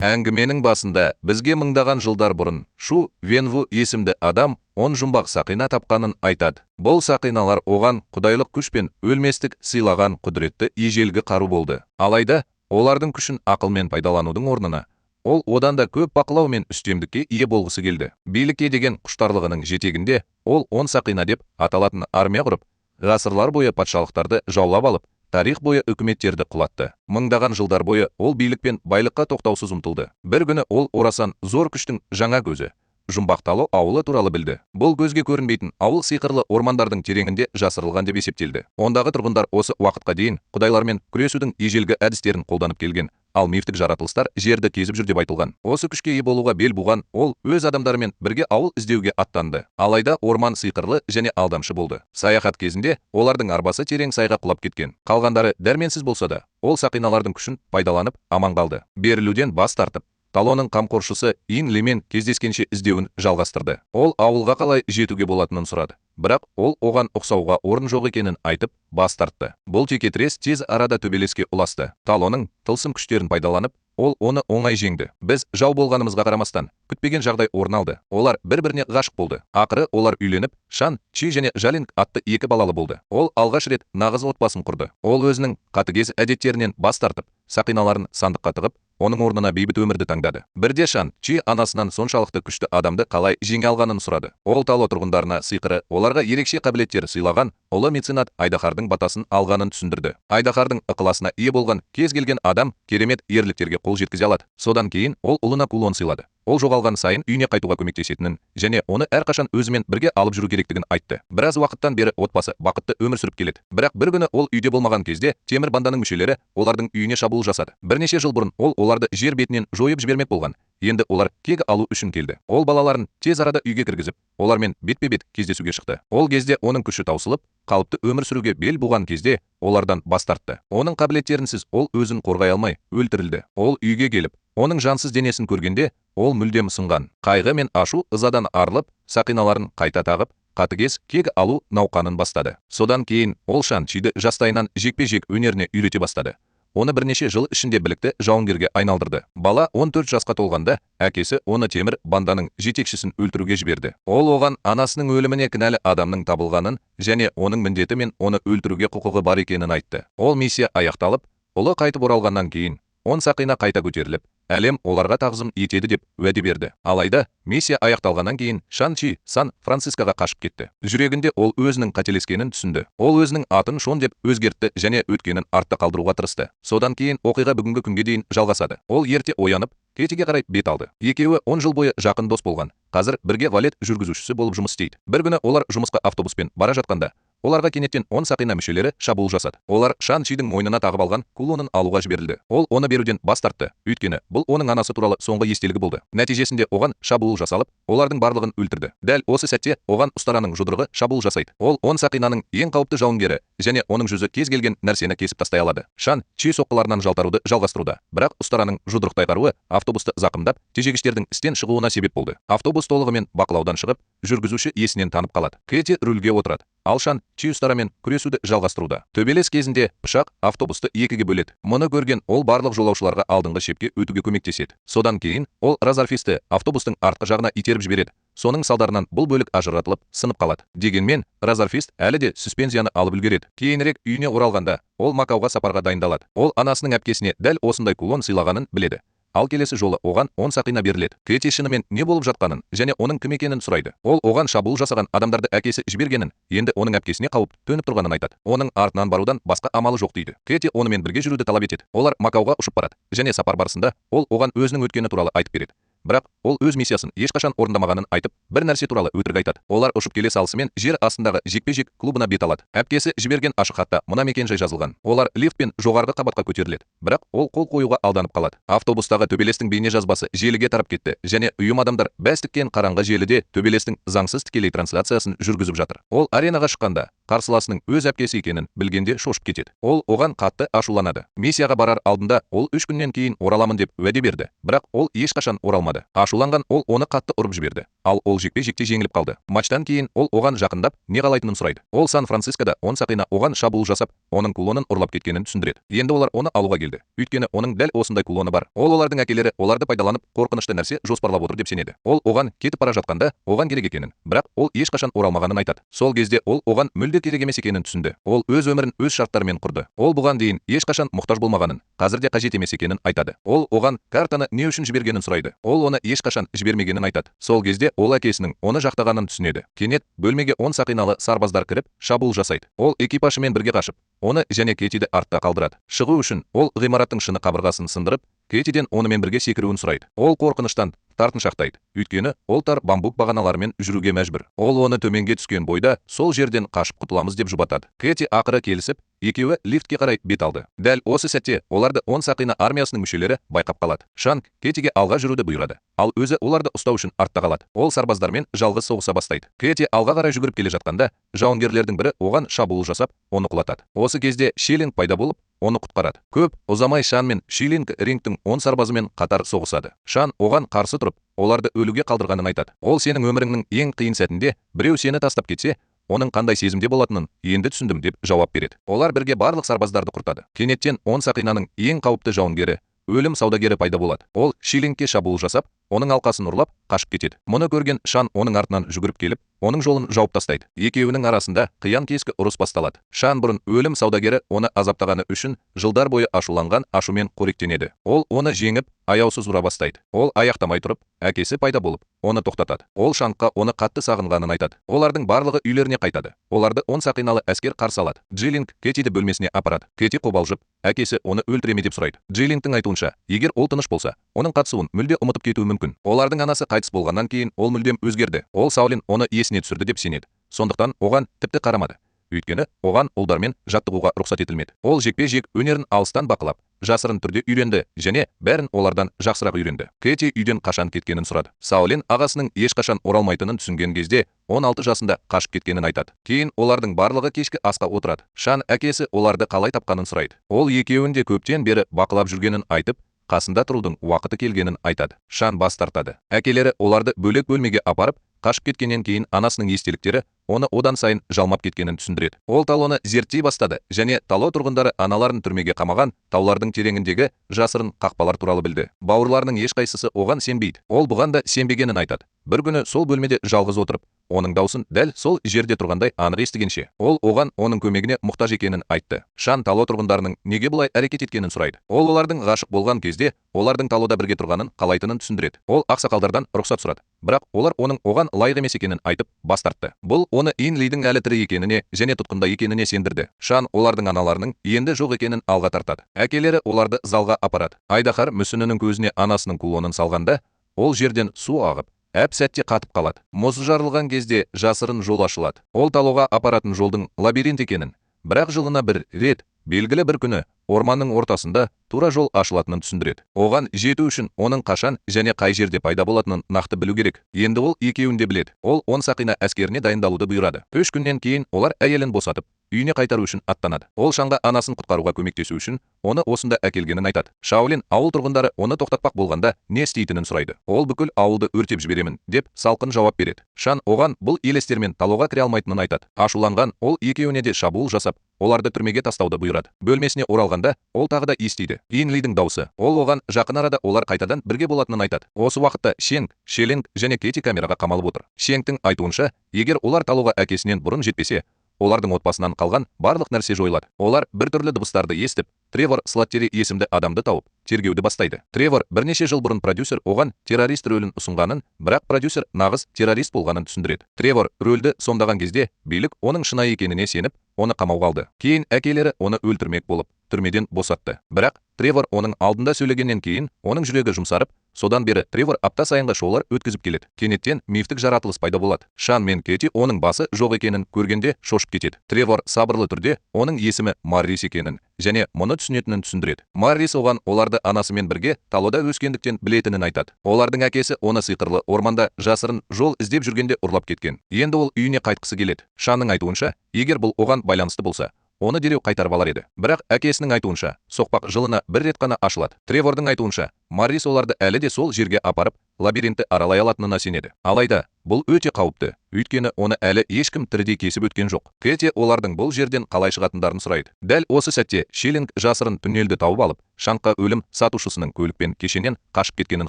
Әңгіменің басында бізге мыңдаған жылдар бұрын Шу Венву есімді адам 10 жұмбақ сақина тапқанын айтады. Бұл сақиналар оған құдайлық күш пен өлместік сыйлаған құдіретті ежелгі қару болды. Алайда, олардың күшін ақылмен пайдаланудың орнына, ол одан да көп бақылау мен үстемдікке ие болғысы келді. Билікке деген құштарлығының жетегінде ол 10 сақина деп аталатын армия құрып, ғасырлар бойы патшалықтарды жаулап алып, тарих бойы үкіметтерді құлатты. Мыңдаған жылдар бойы ол билік пен байлыққа тоқтаусыз ұмтылды. Бір күні ол орасан зор күштің жаңа көзі, Жұмбақталу ауылы туралы білді. Бұл көзге көрінбейтін ауыл сиқырлы ормандардың тереңінде жасырылған деп есептелді. Ондағы тұрғындар осы уақытқа дейін құдайлармен күресудің ежелгі әдістерін қолданып келген. Ал мифтік жаратылыстар жерді кезіп жүр деп айтылған. Осы күшке ие болуға бел буған ол өз адамдарымен бірге ауыл іздеуге аттанды. Алайда орман сиқырлы және алдамшы болды. Саяхат кезінде олардың арбасы терең сайға құлап кеткен. Қалғандары дәрменсіз болса да, ол сақиналардың күшін пайдаланып аман қалды. Берілуден бас тартып, Талоның қамқоршысы Ин Лимен кездескенше іздеуін жалғастырды. Ол ауылға қалай жетуге болатынын сұрады. Бірақ ол оған ұқсауға орын жоқ екенін айтып, бас тартты. Бұл текетірес тез арада төбелеске ұласты. Талоның тылсым күштерін пайдаланып, ол оны оңай жеңді. Біз жау болғанымызға қарамастан, күтпеген жағдай орын алды. Олар бір-біріне ғашық болды. Ақыры олар үйленіп, Шан, Чи және Жалинг атты 2 балалы болды. Ол алғаш рет нағыз отбасын құрды. Ол өзінің қатыгез әдеттерінен бас тартып, сақиналарын сандыққа тығып, оның орнына бейбіт өмірді таңдады. Бірде Шан, Чи анасынан соншалықты күшті адамды қалай жеңе алғанын сұрады. Ол Тало тұрғындарына сиқыры, оларға ерекше қабілеттер сыйлаған ұлы меценат Айдаһардың батасын алғанын түсіндірді. Айдаһардың ықыласына ие болған кез келген адам керемет ерліктерге қол жеткізе алады. Содан кейін ол ұлына кулон сыйлады. Ол жоғалған сайын үйіне қайтуға көмектесетінін және оны әрқашан өзімен бірге алып жүру керектігін айтты. Біраз уақыттан бері отбасы бақытты өмір сүріп келеді. Бірақ бір күні ол үйде болмаған кезде темір банданың мүшелері олардың үйіне шабуыл жасады. Бірнеше жыл бұрын ол оларды жер бетінен жойып жібермек болған. Енді олар кек алу үшін келді. Ол балаларын тез арада үйге кіргізіп, олармен бетпе-бет кездесуге шықты. Ол кезде оның күші таусылып, қалыпты өмір сүруге бел буған кезде олардан бас тартты. Оның қабілеттерінсіз ол өзін қорғай алмай өлтірілді. Ол үйге келіп, оның жансыз денесін көргенде, ол мүлдем сынған. Қайғы мен ашу ызадан арылып, сақиналарын қайта тағып, қатыгез кек алу науқанын бастады. Содан кейін ол Шан Чиді жастайынан жекпе-жек өнеріне үйрете бастады. Оны бірнеше жыл ішінде білікті жауынгерге айналдырды. Бала 14 жасқа толғанда, әкесі оны темір банданың жетекшісін өлтіруге жіберді. Ол оған анасының өліміне кінәлі адамның табылғанын және оның міндеті мен оны өлтіруге құқығы бар екенін айтты. Ол миссия аяқталып, ұлы қайтып оралғаннан кейін, 10 сақина қайта көтеріліп, әлем оларға тағзым етеді деп уәде берді. Алайда, миссия аяқталғаннан кейін Шан Чи Сан-Францискоға қашып кетті. Жүрегінде ол өзінің қателескенін түсінді. Ол өзінің атын Шон деп өзгертті және өткенін артта қалдыруға тырысты. Содан кейін оқиға бүгінгі күнге дейін жалғасады. Ол ерте оянып, Кетиге қарай бет алды. Екеуі 10 жыл бойы жақын дос болған. Қазір бірге валет жүргізушісі болып жұмыс істейді. Бір күні олар жұмысқа автобуспен бара жатқанда, оларға кенеттен 10 сақина мүшелері шабуыл жасады. Олар Шан Чидің мойнына тағып алған кулонын алуға жіберілді. Ол оны беруден бас тартты. Өйткені бұл оның анасы туралы соңғы естелігі болды. Нәтижесінде оған шабуыл жасалып, олардың барлығын өлтірді. Дәл осы сәтте оған ұстараның жұдырығы шабуыл жасайды. Ол 10 сақинаның ең қауіпті жауынгері және оның жүзі кез келген нәрсені кесіп тастай алады. Шан Чи соққыларынан жалтаруды жалғастыруда. Бірақ ұстараның жұдырықтай қаруы автобусты зақымдап, тежегіштердің істен шығуына себеп болды. Автобус толығымен бақылаудан шығып, жүргізуші есінен танып қалады. Кети рульге отырады. Ал Шан Чи ұстарамен күресуді жалғастыруда. Төбелес кезінде пышақ автобусты екіге бөледі. Мұны көрген ол барлық жолаушыларға алдыңғы шепке өтуге көмектеседі. Содан кейін ол Разарфисті автобустың артқы жағына итеріп жібереді. Соның салдарынан бұл бөлік ажыратылып, сынып қалады. Дегенмен, Разарфист әлі де суспензияны алып үлгереді. Кейінірек үйіне оралғанда, ол Макауға сапарға дайындалады. Ол анасының әпкесіне дәл осындай кулон сыйлағанын біледі. Ал келесі жолы оған 10 сақина беріледі. Кети шынымен не болып жатқанын және оның кім екенін сұрайды. Ол оған шабуыл жасаған адамдарды әкесі жібергенін, енді оның әпкесіне қауіп төніп тұрғанын айтады. Оның артынан барудан басқа амалы жоқ дейді. Кети онымен бірге жүруді талап етеді. Олар Макауға ұшып барады және сапар барысында ол оған өзінің өткені туралы айтып береді. Бірақ ол өз миссиясын ешқашан орындамағанын айтып, бір нәрсе туралы өтірік айтады. Олар ұшып келе салысымен жер астындағы жекпе-жек клубына бет алады. Әпкесі жіберген ашық хатта мына мекен-жай жазылған. Олар лифтпен жоғарғы қабатқа көтеріледі. Бірақ ол қол қоюға алданып қалады. Автобустағы төбелестің бейнежазбасы желіге тарап кетті және ұйым адамдар бәс тіккен қараңғы желіде төбелестің заңсыз тікелей трансляциясын жүргізіп жатыр. Ол аренаға шыққанда, қарсыласының өз әпкесі екенін білгенде шошып кетеді. Ол оған қатты ашуланады. Миссияға барар алдында ол 3 күннен кейін ораламын деп уәде берді, бірақ ол ешқашан оралмады. Ашуланған ол оны қатты ұрып жіберді. Ал ол жекпе-жекте жеңіліп қалды. Матчтан кейін ол оған жақындап, не қалайтынын сұрайды. Ол Сан-Францискода 10 сақина оған шабуыл жасап, оның кулонын ұрлап кеткенін түсіндіреді. Енді олар оны алуға келді. Өйткені оның дәл осындай кулоны бар. Ол олардың әкелері оларды пайдаланып, қорқынышты нәрсе жоспарлап отыр деп сенеді. Ол оған кетіп бара жатқанда, оған керек екенін, бірақ ол ешқашан оралмағанын айтады. Сол кезде ол оған мүлде керек емес екенін түсінді. Ол өз өмірін өз шарттарымен құрды. Ол бұған дейін ешқашан мұқтаж болмағанын, қазір де қажет емес екенін айтады. Ол оған картаны не үшін жібергенін сұрайды. Ол оны ешқашан жібермегенін айтады. Сол кезде ол әкесінің оны жақтағанын түсінеді. Кенет бөлмеге 10 сақиналы сарбаздар кіріп, шабуыл жасайды. Ол экипажымен бірге қашып, оны және Кетиді артта қалдырады. Шығу үшін ол ғимараттың шыны қабырғасын сындырып, Кетиден онымен бірге секіруін сұрайды. Ол қорқыныштан тартыншақтайды. Өйткені ол тар бамбук бағаналарымен жүруге мәжбүр. Ол оны төменге түскен бойда сол жерден қашып құтыламыз деп жұбатады. Кети ақыры келісіп, екеуі лифтке қарай бет алды. Дәл осы сәтте оларды 10 сақина армиясының мүшелері байқап қалады. Шанг Кетиге алға жүруді бұйырады, ал өзі оларды ұстау үшін артта қалады. Ол сарбаздармен жалғыз соғыса бастайды. Кети алға қарай жүгіріп келе жатқанда, жауынгерлердің бірі оған шабуыл жасап, оны құлатады. Осы кезде Шиллинг пайда болып, оны құтқарады. Көп ұзамай Шан мен Шиллинг рингтің 10 сарбазымен қатар соғысады. Шан оған қарсы тұрып, оларды өлуге қалдырғанын айтады. Ол сенің өміріңнің ең қиын сәтінде біреу сені тастап кетсе, оның қандай сезімде болатынын енді түсіндім деп жауап береді. Олар бірге барлық сарбаздарды құртады. Кенеттен 10 сақинаның ең қауіпті жауынгері, өлім саудагері пайда болады. Ол Шиллингке шабуыл жасап, оның алқасын ұрлап, қашып кетеді. Мұны көрген Шан оның артынан жүгіріп келіп, оның жолын жауып тастайды. Екеуінің арасында қиян-кескі ұрыс басталады. Шан бұрын өлім саудагері оны азаптағаны үшін жылдар бойы ашуланған ашумен қоректенеді. Ол оны жеңіп, аяусыз ұра бастайды. Ол аяқтамай тұрып, әкесі пайда болып, оны тоқтатады. Ол Шангқа оны қатты сағынғанын айтады. Олардың барлығы үйлеріне қайтады. Оларды 10 сақиналы әскер қарсы алады. Джиллинг Кетиді бөлмесіне апарады. Кети қобалжып, әкесі оны өлтіреме деп сұрайды. Джиллингтің айтуынша, егер ол тыныш болса, оның қатысуын мүлде ұмытып кетуі мүмкін. Олардың анасы қайтыс болғаннан кейін ол мүлдем өзгерді. Ол Саулин оны есіне түсірді деп сенеді. Сондықтан оған тіпті қарамады. Өйткені оған ұлдармен жаттығуға рұқсат етілмеді. Ол жекпе-жек өнерін алыстан бақылап, жасырын түрде үйренді және бәрін олардан жақсырақ үйренді. Кети үйден қашан кеткенін сұрады. Саулин ағасының ешқашан оралмайтынын түсінген кезде 16 жасында қашып кеткенін айтады. Кейін олардың барлығы кешкі асқа отырады. Шан әкесі оларды қалай тапқанын сұрайды. Ол екеуін де көптен бері бақылап жүргенін айтып, қасында тұрудың уақыты келгенін айтады. Шан бас тартады. Әкелері оларды бөлек бөлмеге апарып, қашып кеткеннен кейін анасының естеліктері оны одан сайын жалмап кеткенін түсіндіреді. Ол Талоны зерттей бастады және Тало тұрғындары аналарын түрмеге қамаған таулардың тереңіндегі жасырын қақпалар туралы білді. Бауырларының ешқайсысы оған сенбейді. Ол бұған да сенбегенін айтады. Бір күні сол бөлмеде жалғыз отырып, оның даусын дәл сол жерде тұрғандай анық естігенше, ол оған оның көмегіне мұқтаж екенін айтты. Шан Тало тұрғындарының неге бұлай әрекет еткенін сұрайды. Ол олардың ғашық болған кезде, олардың Талода бірге тұрғанын қалайтынын түсіндіреді. Ол ақсақалдардан рұқсат сұрады. Бірақ олар оның оған лайық емес екенін айтып бас тартты. Бұл оны Инлидің әлі тірі екеніне және тұтқында екеніне сендірді. Шан олардың аналарының енді жоқ екенін алға тартады. Әкелері оларды залға апарады. Айдаһар мүсінінің көзіне анасының кулонын салғанда, ол жерден су ағып, әп сәтте қатып қалады. Мұз жарылған кезде жасырын жол ашылады. Ол Талоға апаратын жолдың лабиринт екенін, бірақ жылына бір рет, белгілі бір күні, орманның ортасында тура жол ашылатынын түсіндіреді. Оған жету үшін оның қашан және қай жерде пайда болатынын нақты білу керек. Енді ол екеуін де біледі. Ол 10 сақина әскеріне дайындалуды бұйырады. 3 күннен кейін олар әйелін босатып, үйіне қайтару үшін аттанады. Ол Шанға анасын құтқаруға көмектесу үшін оны осында әкелгенін айтады. Шаолин ауыл тұрғындары оны тоқтатпақ болғанда не істейтінін сұрайды. Ол бүкіл ауылды өртеп жіберемін деп салқын жауап береді. Шан оған бұл елестермен Талоға кіре алмайтынын айтады. Ашуланған ол екеуіне де шабуыл жасап, оларды түрмеге тастауды бұйырады. Бөлмесіне оралғанда ол тағы да естиді. Инлидің даусы. Ол оған жақын арада олар қайтадан бірге болатынын айтады. Осы уақытта Шенг, Шеллинг және Кети камераға қамалып отыр. Шенгтің айтуынша, егер олар Талоға әкесінен бұрын жетпесе, олардың отбасынан қалған барлық нәрсе жойылады. Олар біртүрлі дыбыстарды естіп, Тревор Слаттери есімді адамды тауып, тергеуді бастайды. Тревор бірнеше жыл бұрын продюсер оған террорист рөлін ұсынғанын, бірақ продюсер нағыз террорист болғанын түсіндіреді. Тревор рөлді сомдаған кезде билік оның шынайы екеніне сеніп, оны қамауға алды. Кейін әкелері оны өлтірмек болып, түрмеден босатты. Бірақ Тревор оның алдында сөйлегеннен кейін оның жүрегі жұмсарып, содан бері Тревор апта сайынғы шоулар өткізіп келеді. Кенеттен мифтік жаратылыс пайда болады. Шан мен Кэти оның басы жоқ екенін көргенде шошып кетеді. Тревор сабырлы түрде оның есімі Маррис екенін және мұны түсінетінін түсіндіреді. Маррис оған оларды анасымен бірге талода өскендіктен білетінін айтады. Олардың әкесі оны сиқырлы орманда жасырын жол іздеп жүргенде ұрлап кеткен. Енді ол үйіне қайтқысы келеді. Шанның айтуынша, егер бұл оған байланысты болса, оны дереу қайтарып алар еді. Бірақ әкесінің айтуынша, соқпақ жылына бір рет қана ашылады. Тревордың айтуынша, Маррис оларды әлі де сол жерге апарып, лабиринтті аралай алатынына сенеді. Алайда, бұл өте қауіпті, өйткені оны әлі ешкім тірідей кесіп өткен жоқ. Кэти олардың бұл жерден қалай шығатындарын сұрайды. Дәл осы сәтте Шиллинг жасырын туннельді тауып алып, Шанға өлім сатушысының көлікпен кешеннен қашып кеткенін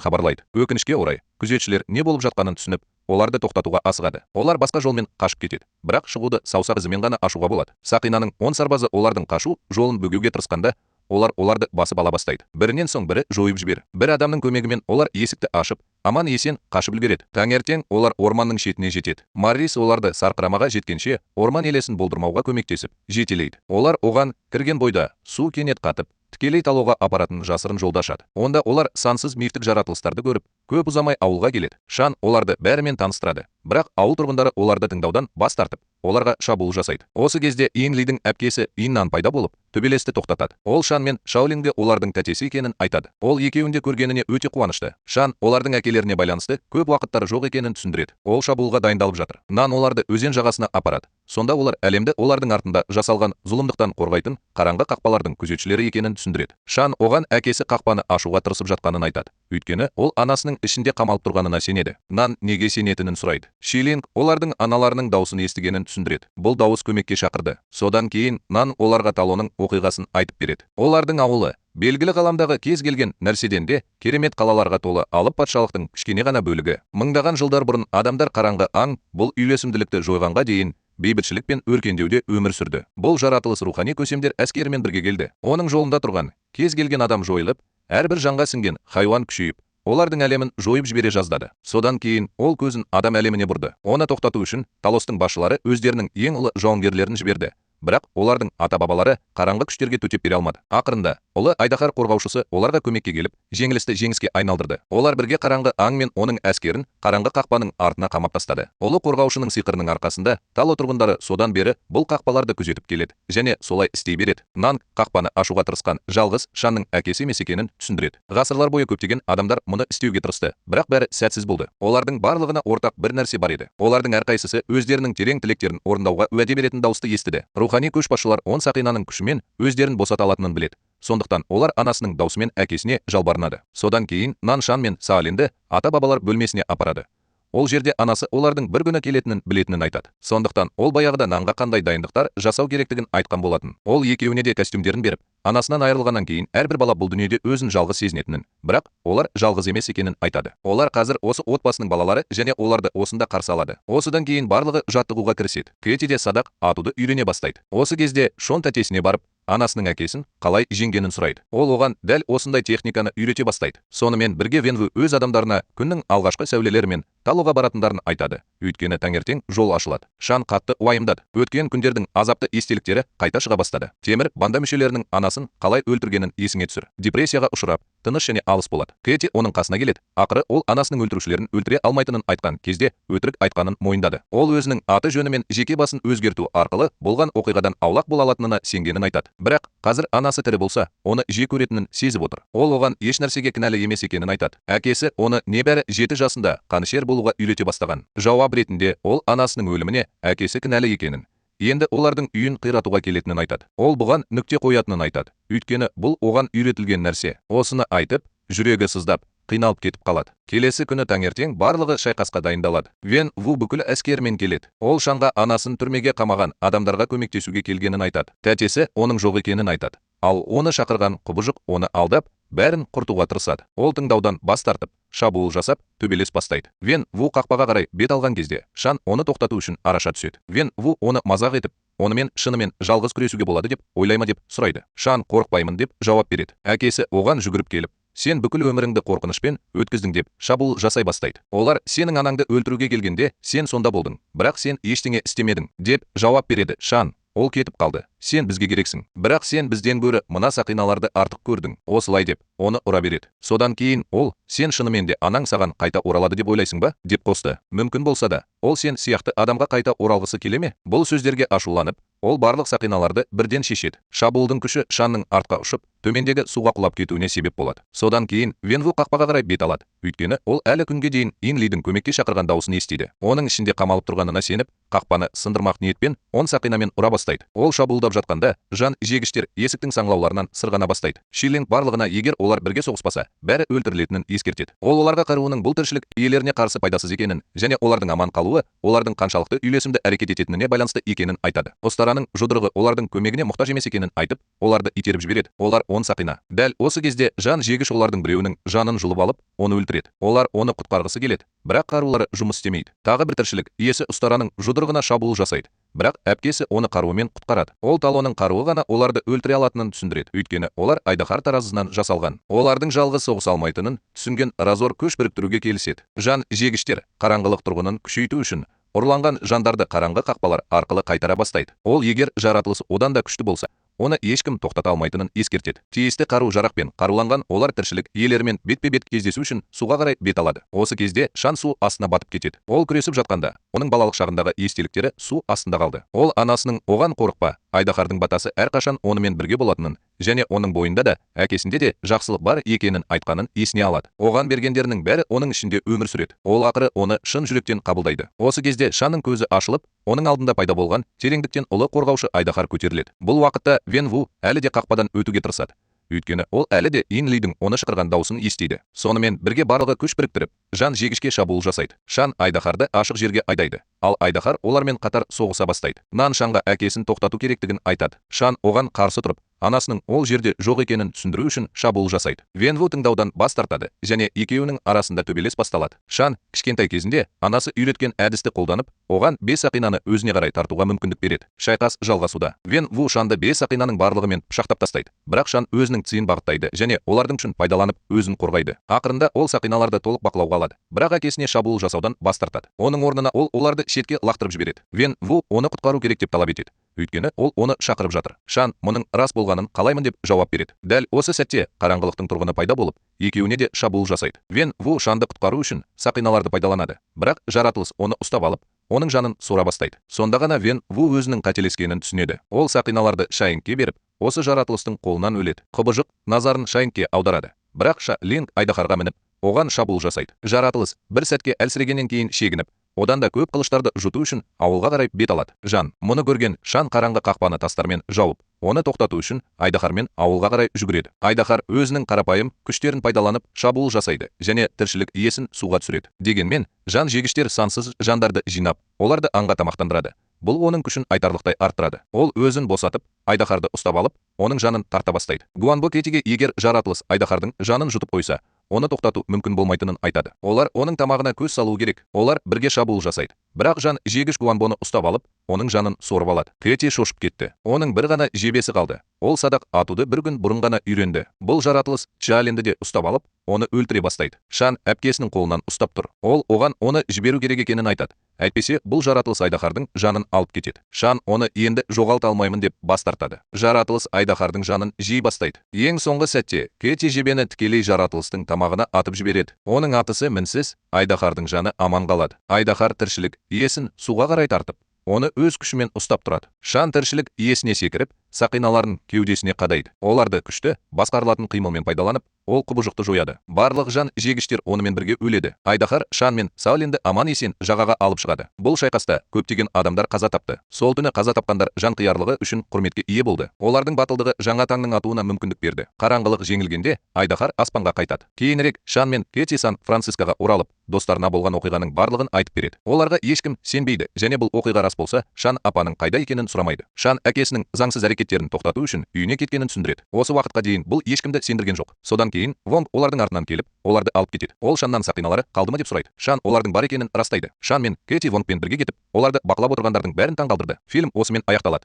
хабарлайды. Өкінішке орай, күзетшілер не болып жатқанын түсініп, оларды тоқтатуға асығады. Олар басқа жолмен қашып кетеді. Бірақ шығуды саусақ ізімен ғана ашуға болады. Сақинаның 10 сарбазы олардың қашу жолын бөгеуге тырысқанда, оларды басып ала бастайды. Бірінен соң бірі жойып жібер. Бір адамның көмегімен олар есікті ашып, аман-есен қашып үлгереді. Таңертең олар орманның шетіне жетеді. Маррис оларды сарқырамаға жеткенше орман елесін болдырмауға көмектесіп, жетелейді. Олар оған кірген бойда су кенет қатып, тікелей талоға апаратын жасырын жолды ашады. Онда олар сансыз мифтік жаратылыстарды көріп, көп ұзамай ауылға келеді. Шан оларды бәрімен таныстырады. Бірақ ауыл тұрғындары оларды тыңдаудан бас тартып, оларға шабуыл жасайды. Осы кезде Инлидің әпкесі Иннан пайда болып, төбелесті тоқтатады. Ол Шан мен Шаолинге олардың тәтесі екенін айтады. Ол екеуінде көргеніне өте қуанышты. Шан олардың әкелеріне байланысты көп уақыттары жоқ екенін түсіндіреді. Ол шабуылға дайындалып жатыр. Нан оларды өзен жағасына апарады. Сонда олар әлемді олардың артында жасалған зұлымдықтан қорғайтын қараңғы қақпалардың күзетшілері екенін түсіндіреді. Шан оған әкесі қақпаны ашуға тырысып жатқанын айтады. Өйткені ол анасының ішінде қамалып тұрғанына сенеді. Нан неге сенетінін сұрайды. Шиллинг олардың аналарының даусын естігенін түсіндіреді. Бұл дауыс көмекке шақырды. Содан кейін Нан оларға талоның оқиғасын айтып береді. Олардың ауылы белгілі ғаламдағы кез келген нәрседен де керемет қалаларға толы алып патшалықтың кішкене ғана бөлігі. Мыңдаған жылдар бұрын адамдар қараңғы аң бұл үйлесімділікті жойғанға дейін бейбітшілік пен өркендеуде өмір сүрді. Бұл жаратылыс рухани көсемдер әскерімен бірге келді. Оның жолында тұрған кез келген адам жойылып, әрбір жанға сіңген хайуан күшейіп, олардың әлемін жойып жібере жаздады. Содан кейін ол көзін адам әлеміне бұрды. Оны тоқтату үшін Талостың басшылары өздерінің ең ұлы жауынгерлерін жіберді. Бірақ олардың ата-бабалары қараңғы күштерге төтеп бере алмады. Ақырында ұлы айдаһар қорғаушысы оларға көмекке келіп, жеңілісті жеңіске айналдырды. Олар бірге қараңғы аң мен оның әскерін қараңғы қақпаның артына қамап тастады. Ұлы қорғаушының сиқырының арқасында Тало тұрғындары содан бері бұл қақпаларды күзетіп келеді және солай істей береді. Нанг қақпаны ашуға тырысқан жалғыз Шанның әкесі емес екенін түсіндіреді. Ғасырлар бойы көптеген адамдар мұны істеуге тырысты, бірақ бәрі сәтсіз болды. Олардың барлығына ортақ бір нәрсе бар еді. Олардың әрқайсысы өздерінің терең тілектерін орындауға уәде беретін дауысты естіді. Рухани көшбасшылар он сақинаның күшімен өздерін босата алатынын біледі. Сондықтан олар анасының даусымен әкесіне жалбарынады. Содан кейін Нан, Шан мен Саолинді ата-бабалар бөлмесіне апарады. Ол жерде анасы олардың бір күні келетінін білетінін айтады. Сондықтан ол баяғыда Нанға қандай дайындықтар жасау керектігін айтқан болатын. Ол екеуіне де костюмдерін беріп, анасынан айырылғаннан кейін әрбір бала бұл дүниеде өзін жалғыз сезінетінін, бірақ олар жалғыз емес екенін айтады. Олар қазір осы отбасының балалары және оларды осында қарсы алады. Осыдан кейін барлығы жаттығуға кіріседі. Кэти де садақ атуды үйрене бастайды. Осы кезде Шон тәтесіне барып, анасының әкесін қалай жеңгенін сұрайды. Ол оған дәл осындай техниканы үйрете бастайды. Сонымен бірге Венву өз адамдарына күннің алғашқы сәулелерімен Талоға баратындарын айтады. Өйткені таңертең жол ашылады. Шан қатты уайымдады. Өткен күндердің азапты естеліктері қайта шыға бастады. Темір банда мүшелерінің анасын қалай өлтіргенін есіңе түсір. Депрессияға ұшырап, тыныш және алыс болады. Кэти оның қасына келеді. Ақыры ол анасының өлтірушілерін өлтіре алмайтынын айтқан кезде өтірік айтқанын мойындады. Ол өзінің аты жөні мен жеке басын өзгерту арқылы болған оқиғадан аулақ бола алатынына сенгенін айтады. Бірақ қазір анасы тірі болса, оны жек көретінін сезіп отыр. Ол оған еш нәрсеге кінәлі емес екенін айтады. Әкесі оны небәрі 7 жасында қанішер болуға үйрете бастаған. Жауап ретінде ол анасының өліміне әкесі кінәлі екенін, енді олардың үйін қиратуға келетінін айтады. Ол бұған нүкте қоятынын айтады. Өйткені бұл оған үйретілген нәрсе. Осыны айтып, жүрегі сыздап, қиналып кетіп қалады. Келесі күні таңертең барлығы шайқасқа дайындалады. Вен Ву бүкіл әскерімен келеді. Ол Шанға анасын түрмеге қамаған адамдарға көмектесуге келгенін айтады. Тәтесі оның жоқ екенін айтады. Ал оны шақырған құбыжық оны алдап, бәрін құртуға тырысады. Ол тыңдаудан бас тартып, шабуыл жасап, төбелес бастайды. Вен Ву қақпаға қарай бет алған кезде, Шан оны тоқтату үшін араша түседі. Вен Ву оны мазақ етіп, онымен шынымен жалғыз күресуге болады деп ойлайма деп сұрайды. Шан қорықпаймын деп жауап береді. Әкесі оған жүгіріп келіп, сен бүкіл өміріңді қорқынышпен өткіздің деп шабуыл жасай бастайды. Олар сенің анаңды өлтіруге келгенде сен сонда болдың, бірақ сен ештеңе істемедің деп жауап береді. Шан ол кетіп қалды. Сен бізге керексің. Бірақ сен бізден гөрі мына сақиналарды артық көрдің. Осылай деп, оны ұра береді. Содан кейін ол, сен шынымен де анаң саған қайта оралады деп ойлайсың ба? Деп қосты. Мүмкін болса да, ол сен сияқты адамға қайта оралғысы келе ме? Бұл сөздерге ашуланып, ол барлық сақиналарды бірден шешеді. Шабуылдың күші Шанның артқа ұшып, төмендегі суға құлап кетуіне себеп болады. Содан кейін Вен Ву қақпаға қарай бет алады. Өйткені ол әлі күнге дейін Ин Лидің көмекке шақырған дауысын естиді. Оның ішінде қамалып тұрғанына сеніп, қақпаны сындырмақ ниетпен 10 сақинамен ұра бастайды. Ол шабуылдап жатқанда, жан жегіштер есіктің саңлауларынан сырғана бастайды. Шилинг барлығына егер олар бірге соғыспаса, бәрі өлтірілетінін ескертеді. Ол оларға қаруының бұл тіршілік иелеріне қарсы пайдасыз екенін, және олардың аман қалуы олардың қаншалықты үйлесімді әрекет ететініне байланысты екенін айтады. Ұстараның жұдырығы олардың көмегіне мұқтаж емес екенін айтып, оларды итеріп жібереді. Олар 10 сақина. Дәл осы кезде жан жегіш олардың біреуінің жанын жұлып алып, оны өлтіреді. Олар оны құтқарғысы келеді, бірақ қарулары жұмыс істемейді. Тағы бір тіршілік иесі ұстараның жұдырығына шабуыл жасайды. Бірақ әпкесі оны қаруымен құтқарады. Ол талонның қаруы ғана оларды өлтіре алатынын түсіндіреді. Өйткені олар айдаһар таразысынан жасалған. Олардың жалғыз соғыса алмайтынын түсінген Разор күш біріктіруге келіседі. Жан жегіштер қараңғылық тұрғынын күшейту үшін ұрланған жандарды қараңғы қақпалар арқылы қайтара бастайды. Ол егер жаратылыс одан да күшті болса, оны ешкім тоқтата алмайтынын ескертеді. Тиісті қару-жарақпен қаруланған олар тіршілік иелерімен бетпе-бет кездесу үшін суға қарай бет алады. Осы кезде Шан су астына батып кетеді. Ол күресіп жатқанда, оның балалық шағындағы естеліктері су астында қалды. Ол анасының оған қорықпа, айдаһардың батасы әрқашан онымен бірге болатынын, және оның бойында да, әкесінде де жақсылық бар екенін айтқанын есіне алады. Оған бергендерінің бәрі оның ішінде өмір сүреді. Ол ақыры оны шын жүректен қабылдайды. Осы кезде Шанның көзі ашылып, оның алдында пайда болған тереңдіктен ұлы қорғаушы айдаһар көтеріледі. Бұл уақытта Вен Ву әлі де қақпадан өтуге тырысады. Өйткені ол әлі де Ин Лидің оны шақырған дауысын естиді. Сонымен бірге барлығы күш біріктіріп, жан жегішке шабуыл жасайды. Шан айдаһарды ашық жерге айдайды, ал айдаһар олармен қатар соғыса бастайды. Нан Шанға әкесін тоқтату керектігін айтады. Шан оған қарсы тұрып, анасының ол жерде жоқ екенін түсіндіру үшін шабуыл жасайды. Вен Ву тыңдаудан бас тартады, және екеуінің арасында төбелес басталады. Шан кішкентай кезінде анасы үйреткен әдісті қолданып, оған 5 сақинаны өзіне қарай тартуға мүмкіндік береді. Шайқас жалғасуда. Вен Ву Шанды 5 сақинаның барлығымен пышақтап тастайды. Бірақ Шан өзінің цин бағыттайды және олардың күшін пайдаланып өзін қорғайды. Ақырында ол сақиналарды толық бақылауға алады. Бірақ әкесіне шабуыл жасаудан бас тартады. Оның орнына ол оларды шетке лақтырып жібереді. Вен Ву оны құтқару керек деп талап етеді. Өйткені ол оны шақырып жатыр. Шан мұның рас болғанын қалаймын деп жауап береді. Дәл осы сәтте қараңғылықтың тұрғыны пайда болып, екеуіне де шабуыл жасайды. Вен Ву Шанды құтқару үшін сақиналарды пайдаланады. Бірақ жаратылыс оны ұстап алып, оның жанын сора бастайды. Сонда ғана Вен Ву өзінің қателескенін түсінеді. Ол сақиналарды Шайнгке беріп, осы жаратылыстың қолынан өледі. Құбыжық назарын Шайнгке аударады. Бірақ Шилинг айдаһарға мініп, оған шабуыл жасайды. Жаратылыс бір сәтке әлсірегеннен кейін шегініп, одан да көп қылыштарды жұту үшін ауылға қарай бет алады. Жан мұны көрген Шан қараңғы қақпаны тастармен жауып, оны тоқтату үшін айдаһармен ауылға қарай жүгіреді. Айдаһар өзінің қарапайым күштерін пайдаланып шабуыл жасайды және тіршілік иесін суға түсіреді. Дегенмен жан жегіштер сансыз жандарды жинап, оларды аңға тамақтандырады. Бұл оның күшін айтарлықтай арттырады. Ол өзін босатып, айдаһарды ұстап алып, оның жанын тарта бастайды. Гуанбо Кетиге егер жаратылыс айдаһардың жанын жұтып қойса, оны тоқтату мүмкін болмайтынын айтады. Олар оның тамағына көз салу керек. Олар бірге шабуыл жасайды. Бірақ жан жегіш Гуанбоны ұстап алып, оның жанын сорып алады. Кети шошып кетті. Оның бір ғана жебесі қалды. Ол садақ атуды бір күн бұрын ғана үйренді. Бұл жаратылыс Чаленді де ұстап алып, оны өлтіре бастайды. Шан әпкесінің қолынан ұстап тұр. Ол оған оны жіберу керек екенін айтады. Әйтпесе бұл жаратылыс айдаһардың жанын алып кетеді. Шан оны енді жоғалта алмаймын деп бас тартады. Жаратылыс айдаһардың жанын жей бастайды. Ең соңғы сәтте Кети жебені тікелей жаратылыстың тамағына атып жібереді. Оның атысы мінсіз, айдаһардың жаны аман қалады. Айдаһар тіршілік иесін суға қарай тартып, оны өз күшімен ұстап тұрады. Шан тіршілік иесіне секіріп, сақиналарын кеудесіне қадайды. Оларды күшті, басқарылатын қимылмен пайдаланып, ол құбыжықты жояды. Барлық жан жегіштер онымен бірге өледі. Айдаһар Шан мен Саоленді аман-есен жағаға алып шығады. Бұл шайқаста көптеген адамдар қаза тапты. Сол түні қаза тапқандар жанқиярлығы үшін құрметке ие болды. Олардың батылдығы жаңа таңның атуына мүмкіндік берді. Қараңғылық жеңілгенде айдаһар аспанға қайтады. Кейінірек Шан мен Кети Сан-Францискоға оралып, достарына болған оқиғаның барлығын айтып береді. Оларға ешкім сенбейді және бұл оқиға рас болса, Шан апаның қайда екенін сұрамайды. Шан әкесінің заңсыз әрекеттерін тоқтату үшін үйіне кеткенін түсіндіреді. Осы уақытқа дейін бұл ешкімді сендірген жоқ. Содан кейін Вонг олардың артынан келіп, оларды алып кетеді. Ол Шаннан сақиналары қалды ма деп сұрайды. Шан олардың бар екенін растайды. Шан мен Кети Вонгпен бірге кетіп, оларды бақылап отырғандардың бәрін таңғалдырды. Фильм осымен аяқталады.